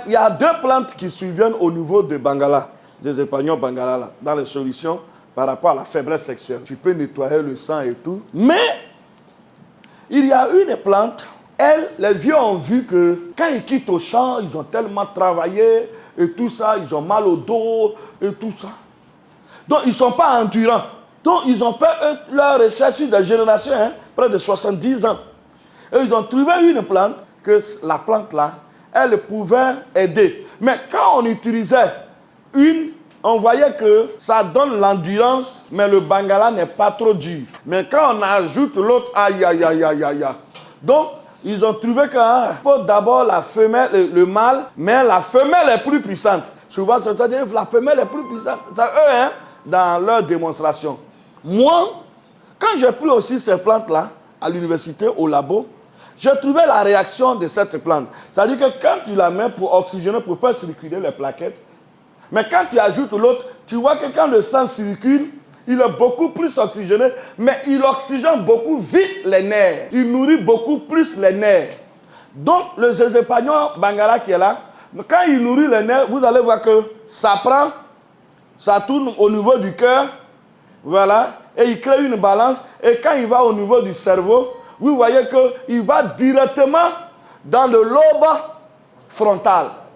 Il y a deux plantes qui surviennent au niveau de Bangala, des épagnons Bangala, là, dans les solutions par rapport à la faiblesse sexuelle. Tu peux nettoyer le sang et tout. Mais, il y a une plante, les vieux ont vu que quand ils quittent au champ, ils ont tellement travaillé et tout ça, ils ont mal au dos et tout ça. Donc, ils ne sont pas endurants. Donc, ils ont fait leur recherche sur des générations, près de 70 ans. Et ils ont trouvé une plante, que la plante là, elle pouvait aider. Mais quand on utilisait on voyait que ça donne l'endurance, mais le Bangala n'est pas trop dur. Mais quand on ajoute l'autre, aïe, aïe, aïe, aïe, aïe, aïe. Donc, ils ont trouvé qu'il faut d'abord la femelle, le mâle, mais la femelle est plus puissante. Souvent, c'est-à-dire la femelle est plus puissante. C'est eux, dans leur démonstration. Moi, quand j'ai pris aussi ces plantes-là, à l'université, au labo, j'ai trouvé la réaction de cette plante. C'est-à-dire que quand tu la mets pour oxygéner, pour faire circuler les plaquettes, mais quand tu ajoutes l'autre, tu vois que quand le sang circule, il est beaucoup plus oxygéné, mais il oxygène beaucoup vite les nerfs. Il nourrit beaucoup plus les nerfs. Donc, le zézépagnon Bangala qui est là, quand il nourrit les nerfs, vous allez voir que ça prend, ça tourne au niveau du cœur, voilà, et il crée une balance. Et quand il va au niveau du cerveau, vous voyez qu'il va directement dans le lobe frontal.